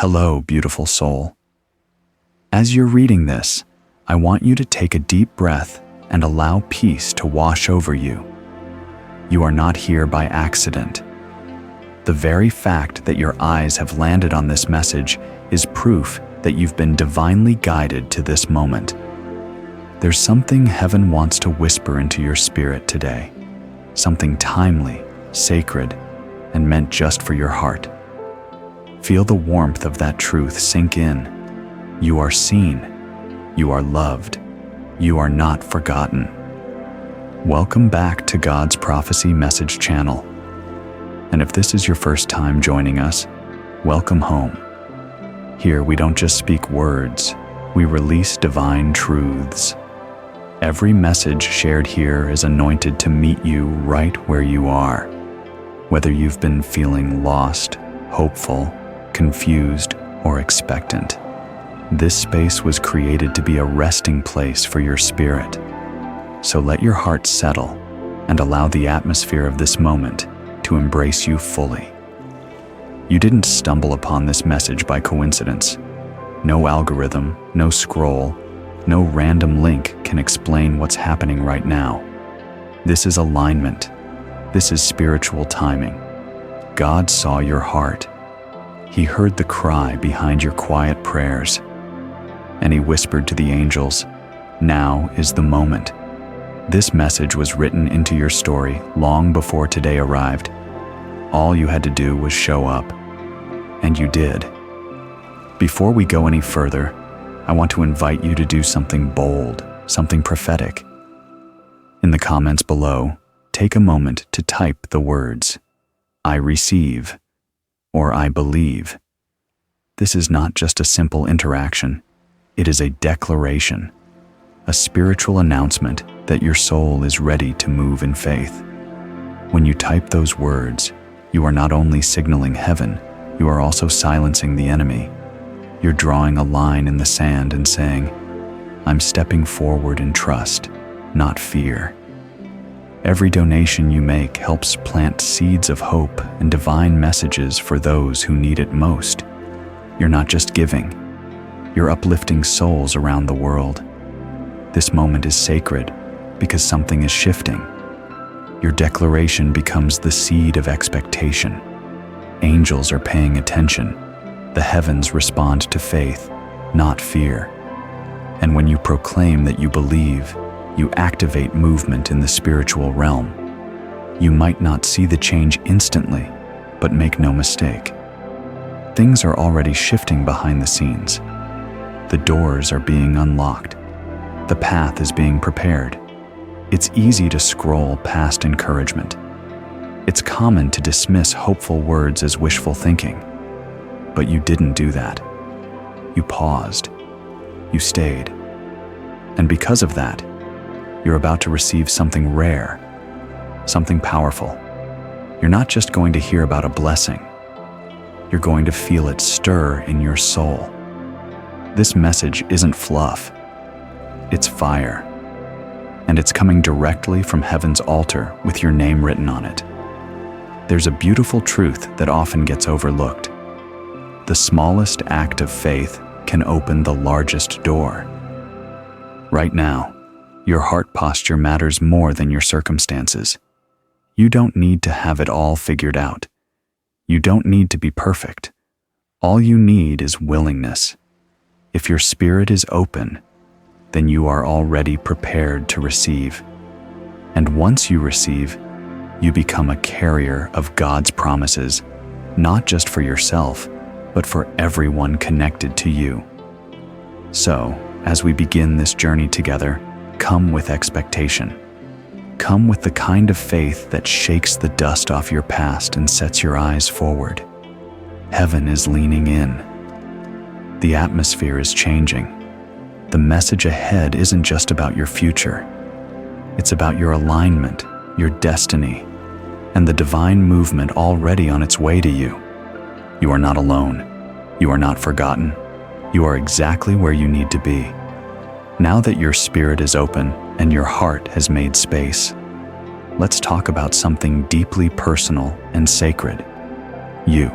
Hello, beautiful soul. As you're reading this, I want you to take a deep breath and allow peace to wash over you. You are not here by accident. The very fact that your eyes have landed on this message is proof that you've been divinely guided to this moment. There's something heaven wants to whisper into your spirit today, something timely, sacred, and meant just for your heart. Feel the warmth of that truth sink in. You are seen. You are loved. You are not forgotten. Welcome back to God's Prophecy Message Channel. And if this is your first time joining us, welcome home. Here we don't just speak words, we release divine truths. Every message shared here is anointed to meet you right where you are. Whether you've been feeling lost, hopeful, confused, or expectant, this space was created to be a resting place for your spirit. So let your heart settle and allow the atmosphere of this moment to embrace you fully. You didn't stumble upon this message by coincidence. No algorithm, no scroll, no random link can explain what's happening right now. This is alignment. This is spiritual timing. God saw your heart. He heard the cry behind your quiet prayers, and He whispered to the angels, "Now is the moment." This message was written into your story long before today arrived. All you had to do was show up, and you did. Before we go any further, I want to invite you to do something bold, something prophetic. In the comments below, take a moment to type the words, "I receive," or "I believe." This is not just a simple interaction. It is a declaration, a spiritual announcement that your soul is ready to move in faith. When you type those words, you are not only signaling heaven, you are also silencing the enemy. You're drawing a line in the sand and saying, "I'm stepping forward in trust, not fear." Every donation you make helps plant seeds of hope and divine messages for those who need it most. You're not just giving, you're uplifting souls around the world. This moment is sacred because something is shifting. Your declaration becomes the seed of expectation. Angels are paying attention. The heavens respond to faith, not fear. And when you proclaim that you believe, you activate movement in the spiritual realm. You might not see the change instantly, but make no mistake. Things are already shifting behind the scenes. The doors are being unlocked. The path is being prepared. It's easy to scroll past encouragement. It's common to dismiss hopeful words as wishful thinking. But you didn't do that. You paused. You stayed. And because of that, you're about to receive something rare, something powerful. You're not just going to hear about a blessing. You're going to feel it stir in your soul. This message isn't fluff. It's fire. And it's coming directly from heaven's altar with your name written on it. There's a beautiful truth that often gets overlooked. The smallest act of faith can open the largest door. Right now, your heart posture matters more than your circumstances. You don't need to have it all figured out. You don't need to be perfect. All you need is willingness. If your spirit is open, then you are already prepared to receive. And once you receive, you become a carrier of God's promises, not just for yourself, but for everyone connected to you. So, as we begin this journey together, come with expectation. Come with the kind of faith that shakes the dust off your past and sets your eyes forward. Heaven is leaning in. The atmosphere is changing. The message ahead isn't just about your future. It's about your alignment, your destiny, and the divine movement already on its way to you. You are not alone. You are not forgotten. You are exactly where you need to be. Now that your spirit is open and your heart has made space, let's talk about something deeply personal and sacred. You.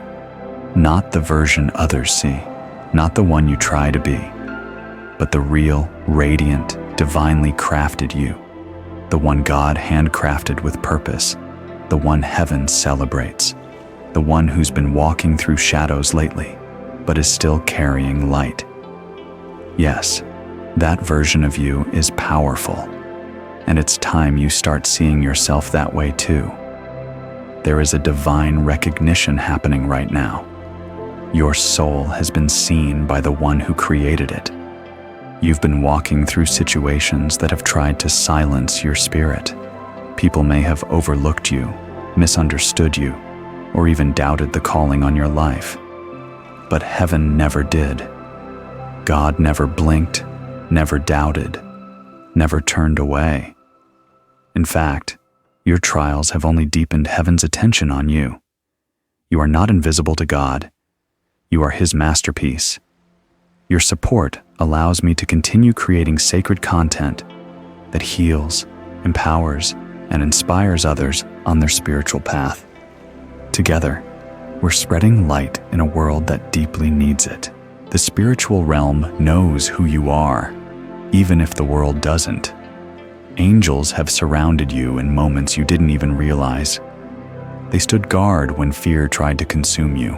Not the version others see, not the one you try to be, but the real, radiant, divinely crafted you, the one God handcrafted with purpose, the one heaven celebrates, the one who's been walking through shadows lately, but is still carrying light. Yes, that version of you is powerful, and it's time you start seeing yourself that way too. There is a divine recognition happening right now. Your soul has been seen by the one who created it. You've been walking through situations that have tried to silence your spirit. People may have overlooked you, misunderstood you, or even doubted the calling on your life. But heaven never did. God never blinked, never doubted, never turned away. In fact, your trials have only deepened heaven's attention on you. You are not invisible to God. You are His masterpiece. Your support allows me to continue creating sacred content that heals, empowers, and inspires others on their spiritual path. Together, we're spreading light in a world that deeply needs it. The spiritual realm knows who you are, even if the world doesn't. Angels have surrounded you in moments you didn't even realize. They stood guard when fear tried to consume you.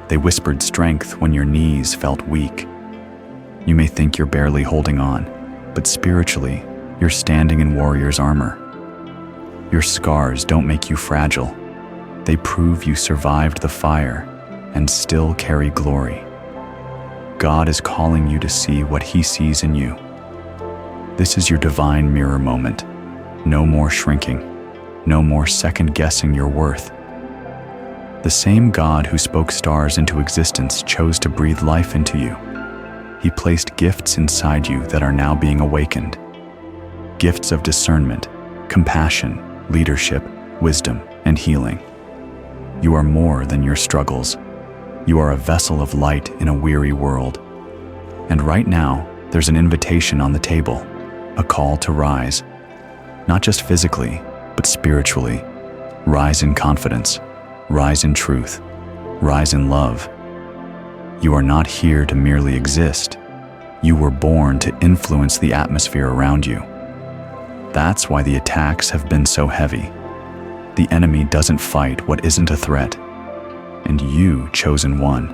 They whispered strength when your knees felt weak. You may think you're barely holding on, but spiritually, you're standing in warrior's armor. Your scars don't make you fragile. They prove you survived the fire and still carry glory. God is calling you to see what He sees in you. This is your divine mirror moment. No more shrinking. No more second-guessing your worth. The same God who spoke stars into existence chose to breathe life into you. He placed gifts inside you that are now being awakened. Gifts of discernment, compassion, leadership, wisdom, and healing. You are more than your struggles. You are a vessel of light in a weary world. And right now, there's an invitation on the table, a call to rise. Not just physically, but spiritually. Rise in confidence. Rise in truth. Rise in love. You are not here to merely exist. You were born to influence the atmosphere around you. That's why the attacks have been so heavy. The enemy doesn't fight what isn't a threat. And you, chosen one,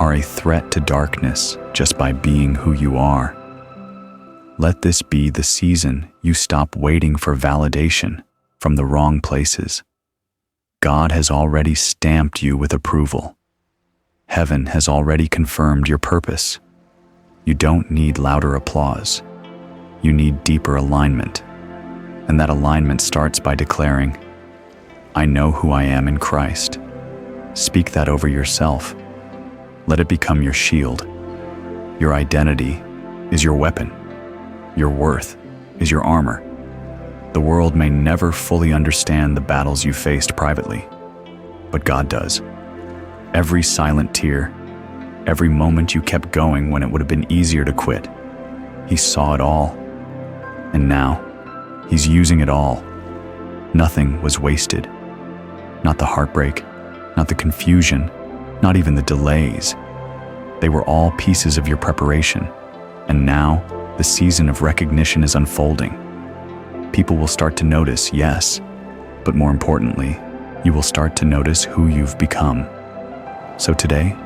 are a threat to darkness just by being who you are. Let this be the season you stop waiting for validation from the wrong places. God has already stamped you with approval. Heaven has already confirmed your purpose. You don't need louder applause. You need deeper alignment. And that alignment starts by declaring, I know who I am in Christ. Speak that over yourself. Let it become your shield. Your identity is your weapon. Your worth is your armor. The world may never fully understand the battles you faced privately, but God does. Every silent tear, every moment you kept going when it would have been easier to quit, He saw it all. And now, He's using it all. Nothing was wasted. Not the heartbreak, not the confusion, not even the delays. They were all pieces of your preparation. And now, the season of recognition is unfolding. People will start to notice, yes, but more importantly, you will start to notice who you've become. So today,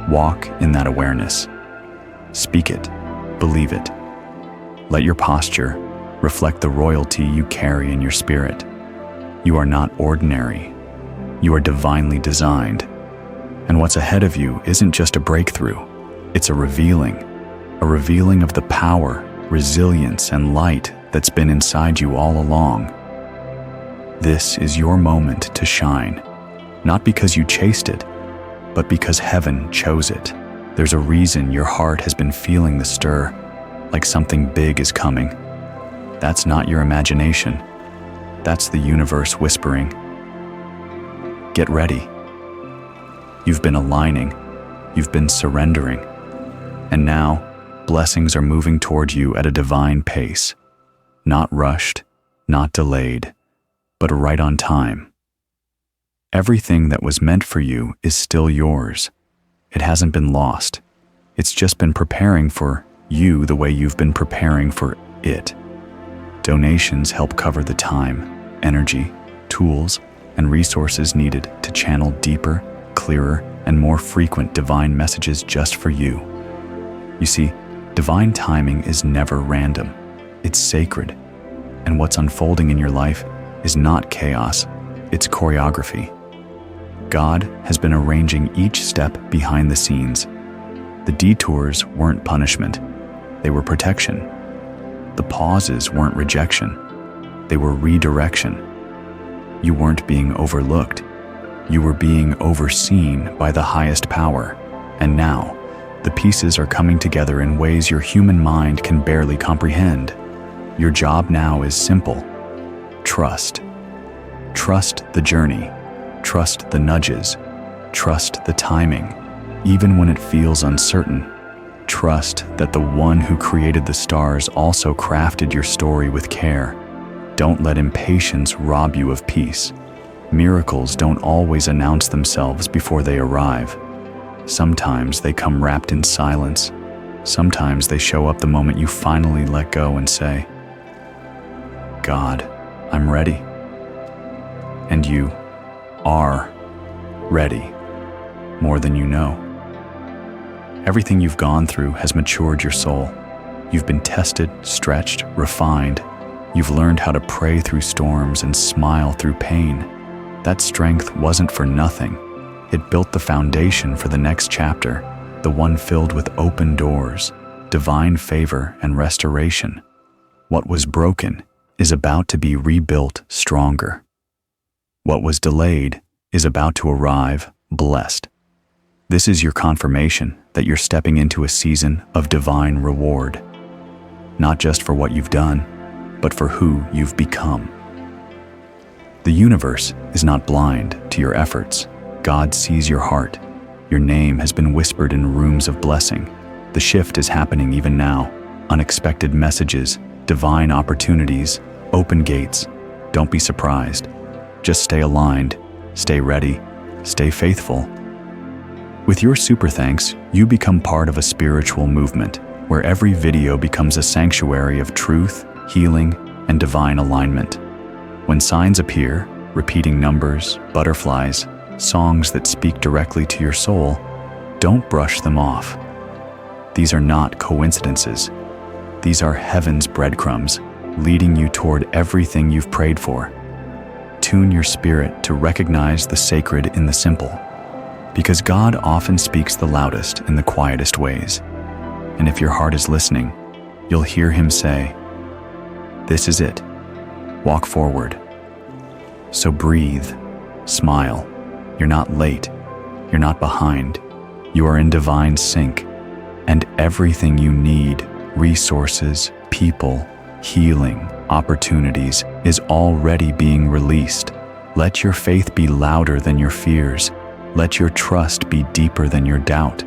walk in that awareness. Speak it, believe it. Let your posture reflect the royalty you carry in your spirit. You are not ordinary. You are divinely designed. And what's ahead of you isn't just a breakthrough, it's a revealing of the power, resilience, and light that's been inside you all along. This is your moment to shine, not because you chased it, but because heaven chose it. There's a reason your heart has been feeling the stir, like something big is coming. That's not your imagination. That's the universe whispering. Get ready. You've been aligning, you've been surrendering, and now blessings are moving toward you at a divine pace. Not rushed, not delayed, but right on time. Everything that was meant for you is still yours. It hasn't been lost. It's just been preparing for you the way you've been preparing for it. Donations help cover the time, energy, tools, and resources needed to channel deeper, clearer, and more frequent divine messages just for you. You see, divine timing is never random. It's sacred. And what's unfolding in your life is not chaos, it's choreography. God has been arranging each step behind the scenes. The detours weren't punishment, they were protection. The pauses weren't rejection, they were redirection. You weren't being overlooked, you were being overseen by the highest power. And now, the pieces are coming together in ways your human mind can barely comprehend. Your job now is simple. Trust. Trust the journey. Trust the nudges. Trust the timing, even when it feels uncertain. Trust that the one who created the stars also crafted your story with care. Don't let impatience rob you of peace. Miracles don't always announce themselves before they arrive. Sometimes they come wrapped in silence. Sometimes they show up the moment you finally let go and say, God, I'm ready. And you are ready, more than you know. Everything you've gone through has matured your soul. You've been tested, stretched, refined. You've learned how to pray through storms and smile through pain. That strength wasn't for nothing. It built the foundation for the next chapter, the one filled with open doors, divine favor, and restoration. What was broken is about to be rebuilt stronger. What was delayed is about to arrive blessed. This is your confirmation that you're stepping into a season of divine reward, not just for what you've done, but for who you've become. The universe is not blind to your efforts. God sees your heart. Your name has been whispered in rooms of blessing. The shift is happening even now. Unexpected messages, divine opportunities, open gates. Don't be surprised. Just stay aligned, stay ready, stay faithful. With your super thanks, you become part of a spiritual movement where every video becomes a sanctuary of truth, healing, and divine alignment. When signs appear, repeating numbers, butterflies, songs that speak directly to your soul, don't brush them off. These are not coincidences. These are heaven's breadcrumbs, leading you toward everything you've prayed for. Tune your spirit to recognize the sacred in the simple, because God often speaks the loudest in the quietest ways. And if your heart is listening, you'll hear him say, "This is it. Walk forward." So breathe, smile. You're not late. You're not behind. You are in divine sync. And everything you need, resources, people, healing, opportunities, is already being released. Let your faith be louder than your fears. Let your trust be deeper than your doubt.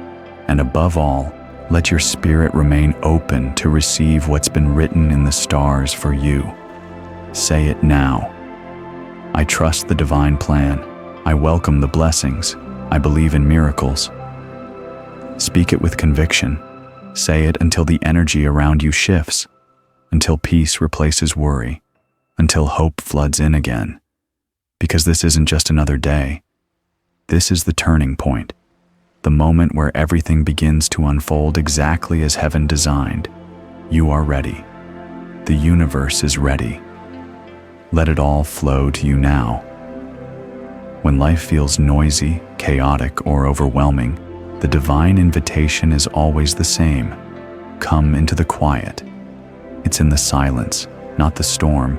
And above all, let your spirit remain open to receive what's been written in the stars for you. Say it now. I trust the divine plan. I welcome the blessings. I believe in miracles. Speak it with conviction. Say it until the energy around you shifts, until peace replaces worry, until hope floods in again. Because this isn't just another day. This is the turning point, the moment where everything begins to unfold exactly as heaven designed. You are ready. The universe is ready. Let it all flow to you now. When life feels noisy, chaotic, or overwhelming, the divine invitation is always the same. Come into the quiet. It's in the silence, not the storm,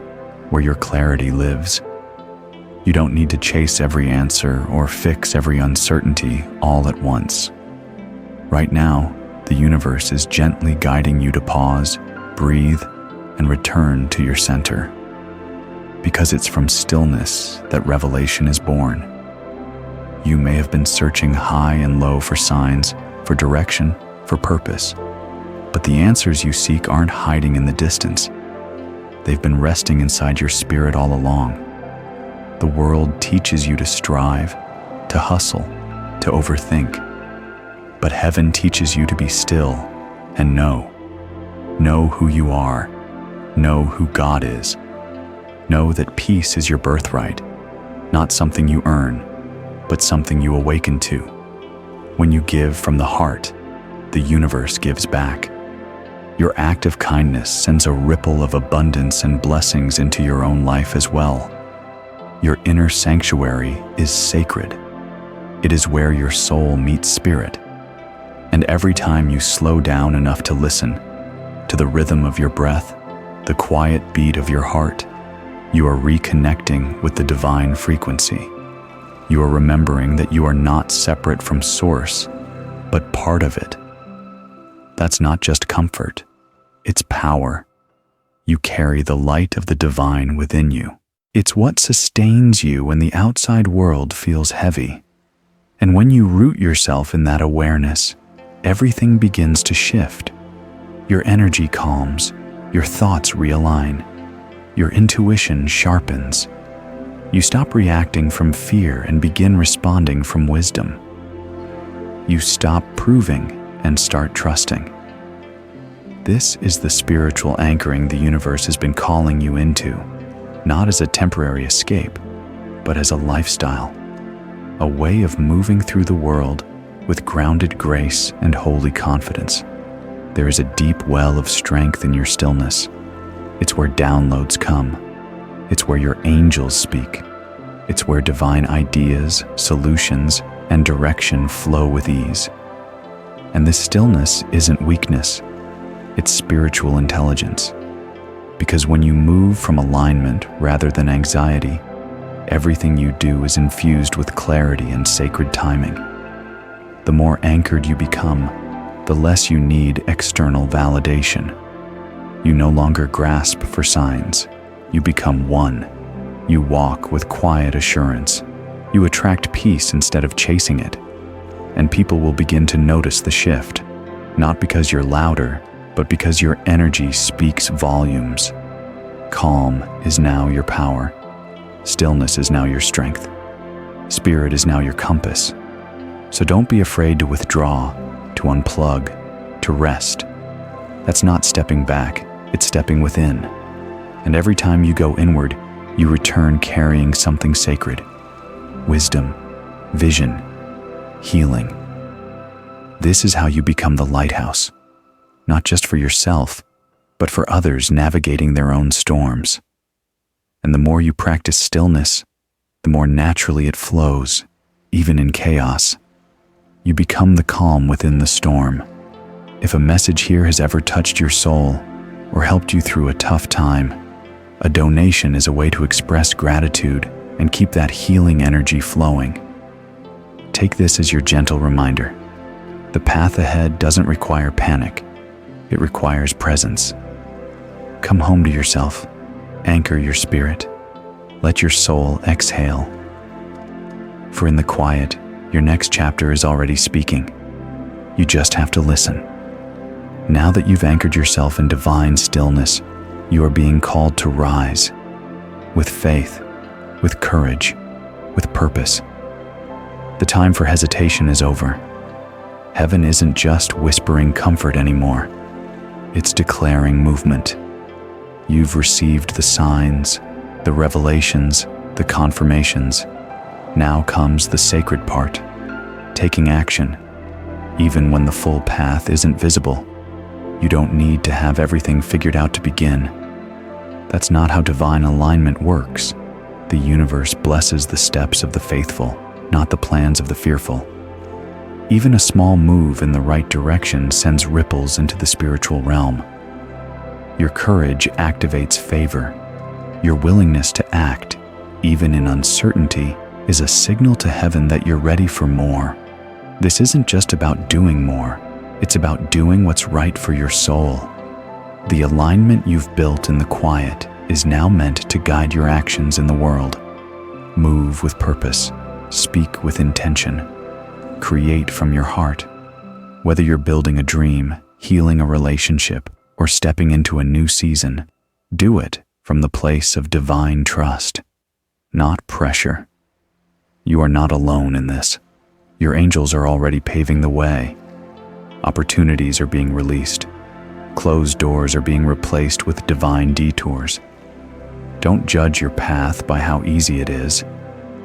where your clarity lives. You don't need to chase every answer or fix every uncertainty all at once. Right now, the universe is gently guiding you to pause, breathe, and return to your center. Because it's from stillness that revelation is born. You may have been searching high and low for signs, for direction, for purpose. But the answers you seek aren't hiding in the distance. They've been resting inside your spirit all along. The world teaches you to strive, to hustle, to overthink. But heaven teaches you to be still and know. Know who you are. Know who God is. Know that peace is your birthright, not something you earn, but something you awaken to. When you give from the heart, the universe gives back. Your act of kindness sends a ripple of abundance and blessings into your own life as well. Your inner sanctuary is sacred. It is where your soul meets spirit. And every time you slow down enough to listen to the rhythm of your breath, the quiet beat of your heart, you are reconnecting with the divine frequency. You are remembering that you are not separate from Source, but part of it. That's not just comfort, it's power. You carry the light of the divine within you. It's what sustains you when the outside world feels heavy. And when you root yourself in that awareness, everything begins to shift. Your energy calms, your thoughts realign, your intuition sharpens. You stop reacting from fear and begin responding from wisdom. You stop proving and start trusting. This is the spiritual anchoring the universe has been calling you into, not as a temporary escape, but as a lifestyle, a way of moving through the world with grounded grace and holy confidence. There is a deep well of strength in your stillness. It's where downloads come. It's where your angels speak. It's where divine ideas, solutions, and direction flow with ease. And this stillness isn't weakness. It's spiritual intelligence. Because when you move from alignment rather than anxiety, everything you do is infused with clarity and sacred timing. The more anchored you become, the less you need external validation. You no longer grasp for signs. You become one. You walk with quiet assurance. You attract peace instead of chasing it. And people will begin to notice the shift, not because you're louder, but because your energy speaks volumes. Calm is now your power. Stillness is now your strength. Spirit is now your compass. So don't be afraid to withdraw, to unplug, to rest. That's not stepping back, it's stepping within. And every time you go inward, you return carrying something sacred. Wisdom, vision, healing. This is how you become the lighthouse, not just for yourself, but for others navigating their own storms. And the more you practice stillness, the more naturally it flows, even in chaos. You become the calm within the storm. If a message here has ever touched your soul or helped you through a tough time, a donation is a way to express gratitude and keep that healing energy flowing. Take this as your gentle reminder. The path ahead doesn't require panic. It requires presence. Come home to yourself. Anchor your spirit. Let your soul exhale. For in the quiet, your next chapter is already speaking. You just have to listen. Now that you've anchored yourself in divine stillness, you are being called to rise with faith, with courage, with purpose. The time for hesitation is over. Heaven isn't just whispering comfort anymore. It's declaring movement. You've received the signs, the revelations, the confirmations. Now comes the sacred part, taking action. Even when the full path isn't visible, you don't need to have everything figured out to begin. That's not how divine alignment works. The universe blesses the steps of the faithful, not the plans of the fearful. Even a small move in the right direction sends ripples into the spiritual realm. Your courage activates favor. Your willingness to act, even in uncertainty, is a signal to heaven that you're ready for more. This isn't just about doing more. It's about doing what's right for your soul. The alignment you've built in the quiet is now meant to guide your actions in the world. Move with purpose. Speak with intention. Create from your heart. Whether you're building a dream, healing a relationship, or stepping into a new season, do it from the place of divine trust. not pressure. You are not alone in this. Your angels are already paving the way. Opportunities are being released. Closed doors are being replaced with divine detours. Don't judge your path by how easy it is.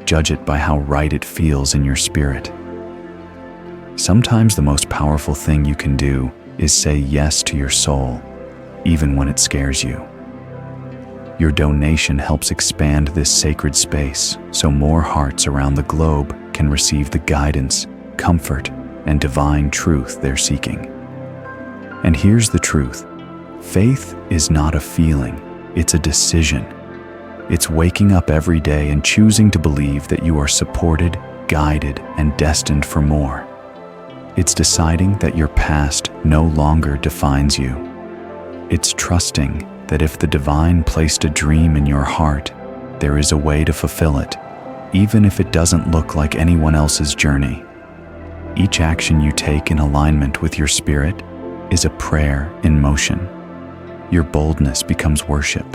Judge it by how right it feels in your spirit. Sometimes the most powerful thing you can do is say yes to your soul, even when it scares you. Your donation helps expand this sacred space so more hearts around the globe can receive the guidance, comfort, and divine truth they're seeking. And here's the truth. Faith is not a feeling, it's a decision. It's waking up every day and choosing to believe that you are supported, guided, and destined for more. It's deciding that your past no longer defines you. It's trusting that if the divine placed a dream in your heart, there is a way to fulfill it, even if it doesn't look like anyone else's journey. Each action you take in alignment with your spirit is a prayer in motion. Your boldness becomes worship.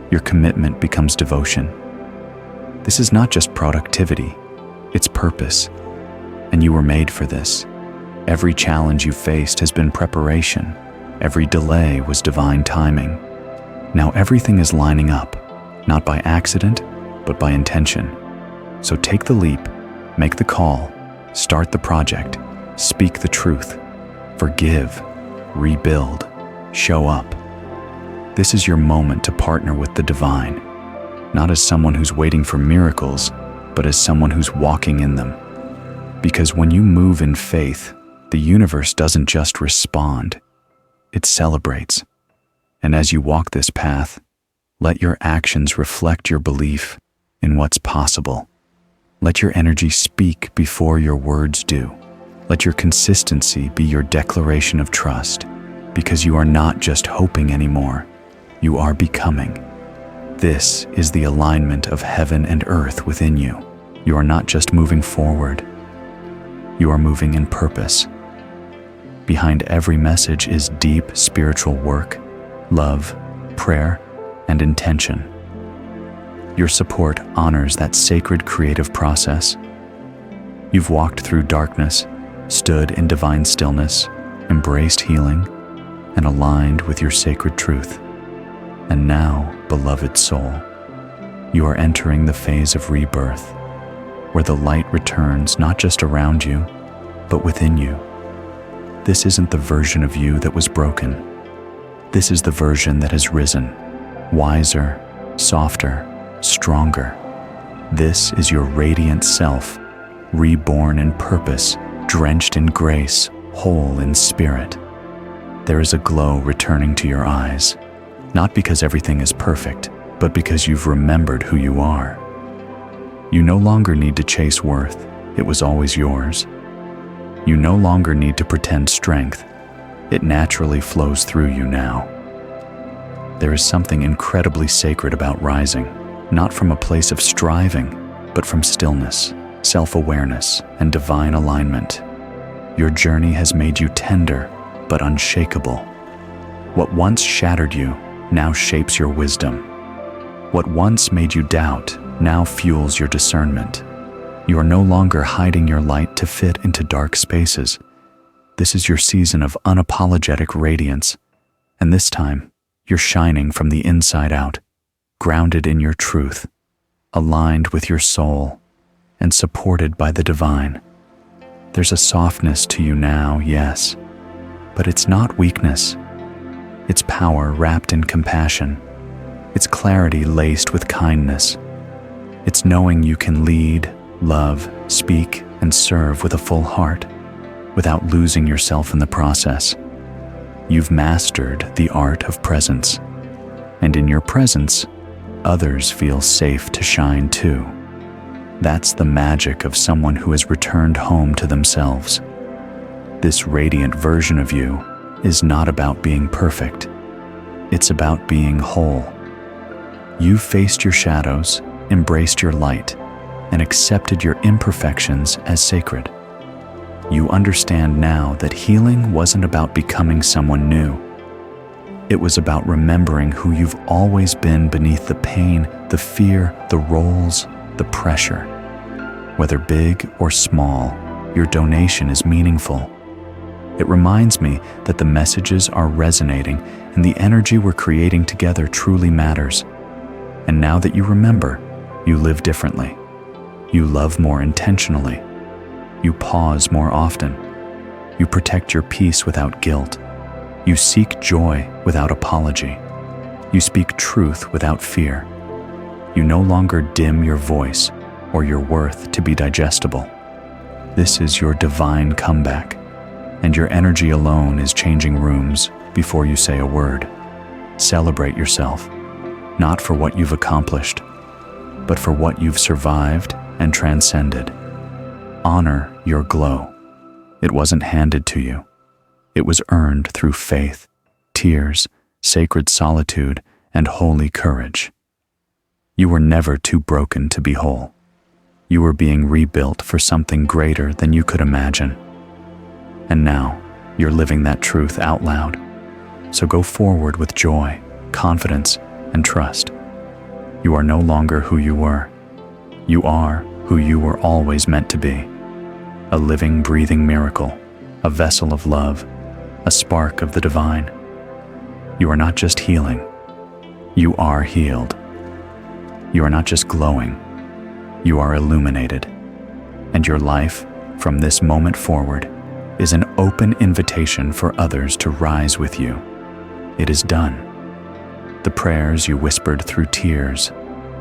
Your commitment becomes devotion. This is not just productivity, it's purpose. And you were made for this. Every challenge you faced has been preparation. Every delay was divine timing. Now everything is lining up, not by accident, but by intention. So take the leap, make the call, start the project, speak the truth, forgive, rebuild, show up. This is your moment to partner with the divine, not as someone who's waiting for miracles, but as someone who's walking in them. Because when you move in faith, the universe doesn't just respond, it celebrates. And as you walk this path, let your actions reflect your belief in what's possible. Let your energy speak before your words do. Let your consistency be your declaration of trust, because you are not just hoping anymore, you are becoming. This is the alignment of heaven and earth within you. You are not just moving forward, you are moving in purpose. Behind every message is deep spiritual work, love, prayer, and intention. Your support honors that sacred creative process. You've walked through darkness, stood in divine stillness, embraced healing, and aligned with your sacred truth. And now, beloved soul, you are entering the phase of rebirth, where the light returns not just around you, but within you. This isn't the version of you that was broken. This is the version that has risen, wiser, softer, stronger. This is your radiant self, reborn in purpose, drenched in grace, whole in spirit. There is a glow returning to your eyes, not because everything is perfect, but because you've remembered who you are. You no longer need to chase worth, it was always yours. You no longer need to pretend strength, it naturally flows through you now. There is something incredibly sacred about rising, not from a place of striving, but from stillness, self-awareness, and divine alignment. Your journey has made you tender, but unshakable. What once shattered you now shapes your wisdom. What once made you doubt now fuels your discernment. You are no longer hiding your light to fit into dark spaces. This is your season of unapologetic radiance, and this time, you're shining from the inside out, grounded in your truth, aligned with your soul, and supported by the divine. There's a softness to you now, yes, but it's not weakness. It's power wrapped in compassion. It's clarity laced with kindness. It's knowing you can lead, love, speak, and serve with a full heart, without losing yourself in the process. You've mastered the art of presence, and in your presence, others feel safe to shine too. That's the magic of someone who has returned home to themselves. This radiant version of you is not about being perfect. It's about being whole. You faced your shadows, embraced your light, and accepted your imperfections as sacred. You understand now that healing wasn't about becoming someone new. It was about remembering who you've always been beneath the pain, the fear, the roles, the pressure. Whether big or small, your donation is meaningful. It reminds me that the messages are resonating and the energy we're creating together truly matters. And now that you remember, you live differently. You love more intentionally. You pause more often. You protect your peace without guilt. You seek joy without apology. You speak truth without fear. You no longer dim your voice or your worth to be digestible. This is your divine comeback, and your energy alone is changing rooms before you say a word. Celebrate yourself, not for what you've accomplished, but for what you've survived and transcended. Honor your glow. It wasn't handed to you. It was earned through faith, tears, sacred solitude, and holy courage. You were never too broken to be whole. You were being rebuilt for something greater than you could imagine. And now, you're living that truth out loud. So go forward with joy, confidence, and trust. You are no longer who you were. You are who you were always meant to be. A living, breathing miracle, a vessel of love, a spark of the divine. You are not just healing. You are healed. You are not just glowing. You are illuminated. And your life, from this moment forward, is an open invitation for others to rise with you. It is done. The prayers you whispered through tears,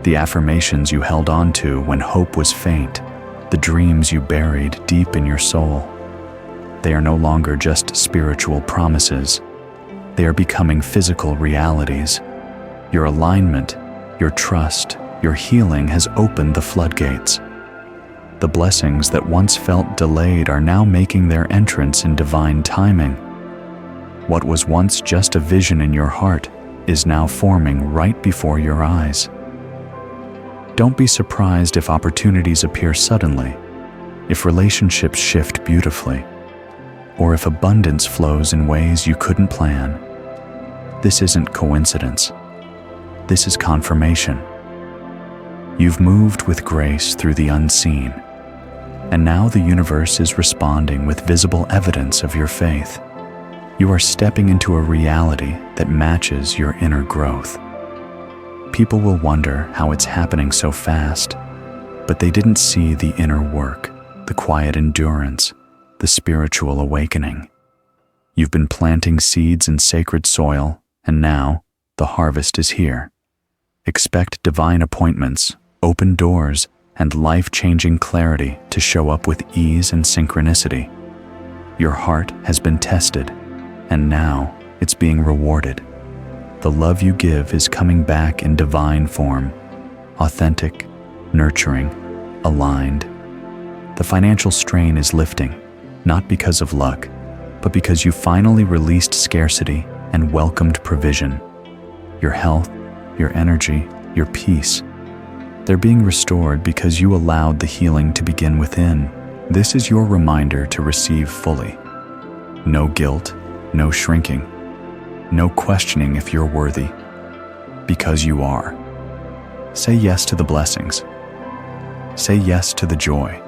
the affirmations you held on to when hope was faint, the dreams you buried deep in your soul, they are no longer just spiritual promises. They are becoming physical realities. Your alignment, your trust, your healing has opened the floodgates. The blessings that once felt delayed are now making their entrance in divine timing. What was once just a vision in your heart is now forming right before your eyes. Don't be surprised if opportunities appear suddenly, if relationships shift beautifully, or if abundance flows in ways you couldn't plan. This isn't coincidence. This is confirmation. You've moved with grace through the unseen, and now the universe is responding with visible evidence of your faith. You are stepping into a reality that matches your inner growth. People will wonder how it's happening so fast, but they didn't see the inner work, the quiet endurance, the spiritual awakening. You've been planting seeds in sacred soil, and now the harvest is here. Expect divine appointments, open doors, and life-changing clarity to show up with ease and synchronicity. Your heart has been tested, and now it's being rewarded. The love you give is coming back in divine form, authentic, nurturing, aligned. The financial strain is lifting, not because of luck, but because you finally released scarcity and welcomed provision. Your health, your energy, your peace, they're being restored because you allowed the healing to begin within. This is your reminder to receive fully. No guilt, no shrinking, no questioning if you're worthy, because you are. Say yes to the blessings. Say yes to the joy.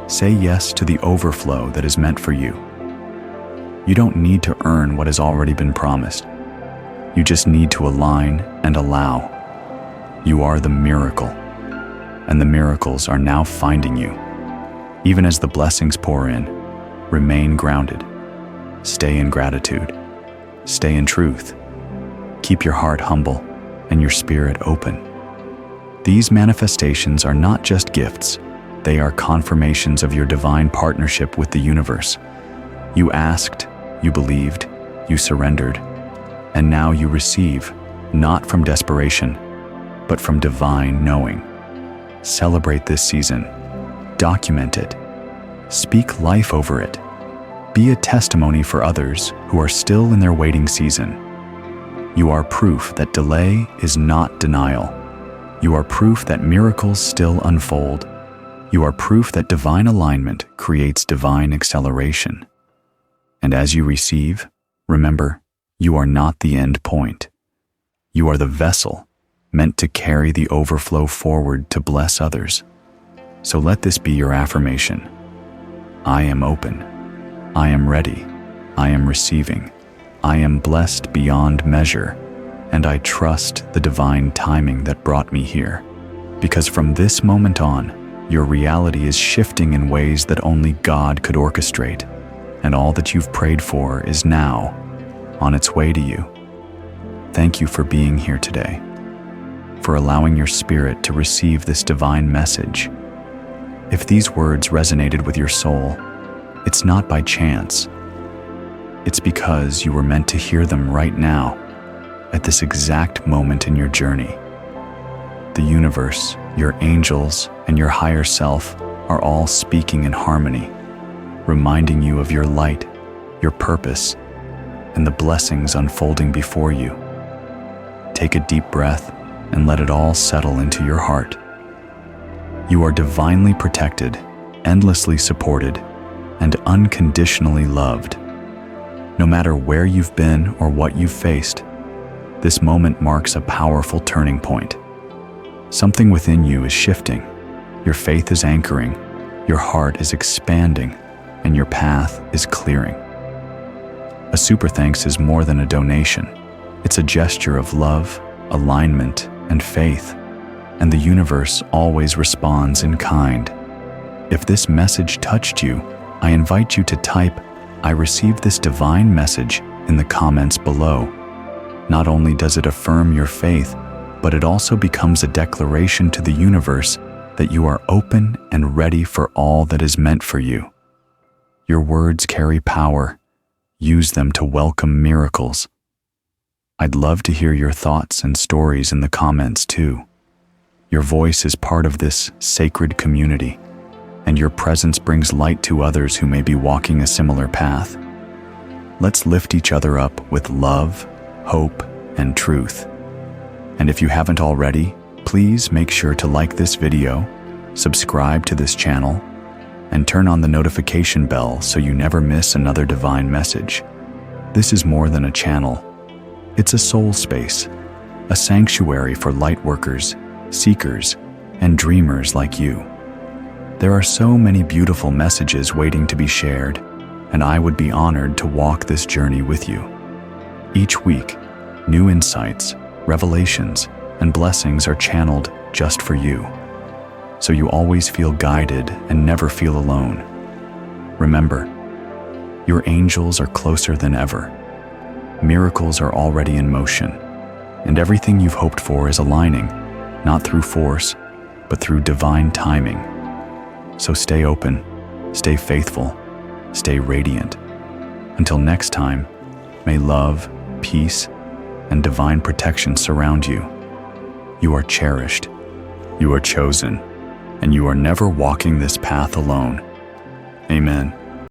Say yes to the overflow that is meant for you. You don't need to earn what has already been promised. You just need to align and allow. You are the miracle, and the miracles are now finding you. Even as the blessings pour in, remain grounded. Stay in gratitude. Stay in truth. Keep your heart humble and your spirit open. These manifestations are not just gifts. They are confirmations of your divine partnership with the universe. You asked, you believed, you surrendered, and now you receive, not from desperation, but from divine knowing. Celebrate this season. Document it. Speak life over it. Be a testimony for others who are still in their waiting season. You are proof that delay is not denial. You are proof that miracles still unfold. You are proof that divine alignment creates divine acceleration. And as you receive, remember, You are not the end point. You are the vessel meant to carry the overflow forward to bless others. So let this be your affirmation. I am open. I am ready. I am receiving. I am blessed beyond measure, and I trust the divine timing that brought me here. Because from this moment on, your reality is shifting in ways that only God could orchestrate, and all that you've prayed for is now on its way to you. Thank you for being here today, for allowing your spirit to receive this divine message. If these words resonated with your soul, it's not by chance. It's because you were meant to hear them right now, at this exact moment in your journey. The universe, your angels, and your higher self are all speaking in harmony, reminding you of your light, your purpose, and the blessings unfolding before you. Take a deep breath and let it all settle into your heart. You are divinely protected, endlessly supported, and unconditionally loved. No matter where you've been or what you've faced, this moment marks a powerful turning point. Something within you is shifting, your faith is anchoring, your heart is expanding, and your path is clearing. A super thanks is more than a donation. It's a gesture of love, alignment, and faith, and the universe always responds in kind. If this message touched you, I invite you to type, "I received this divine message" in the comments below. Not only does it affirm your faith, but it also becomes a declaration to the universe that you are open and ready for all that is meant for you. Your words carry power. Use them to welcome miracles. I'd love to hear your thoughts and stories in the comments too. Your voice is part of this sacred community, and your presence brings light to others who may be walking a similar path. Let's lift each other up with love, hope, and truth. And if you haven't already, please make sure to like this video, subscribe to this channel, and turn on the notification bell so you never miss another divine message. This is more than a channel. It's a soul space, a sanctuary for light workers, seekers, and dreamers like you. There are so many beautiful messages waiting to be shared, and I would be honored to walk this journey with you. Each week, new insights, revelations, and blessings are channeled just for you, so you always feel guided and never feel alone. Remember, your angels are closer than ever. Miracles are already in motion, and everything you've hoped for is aligning, not through force, but through divine timing. So stay open, stay faithful, stay radiant. Until next time, may love, peace, and divine protection surround you. You are cherished, you are chosen, and you are never walking this path alone. Amen.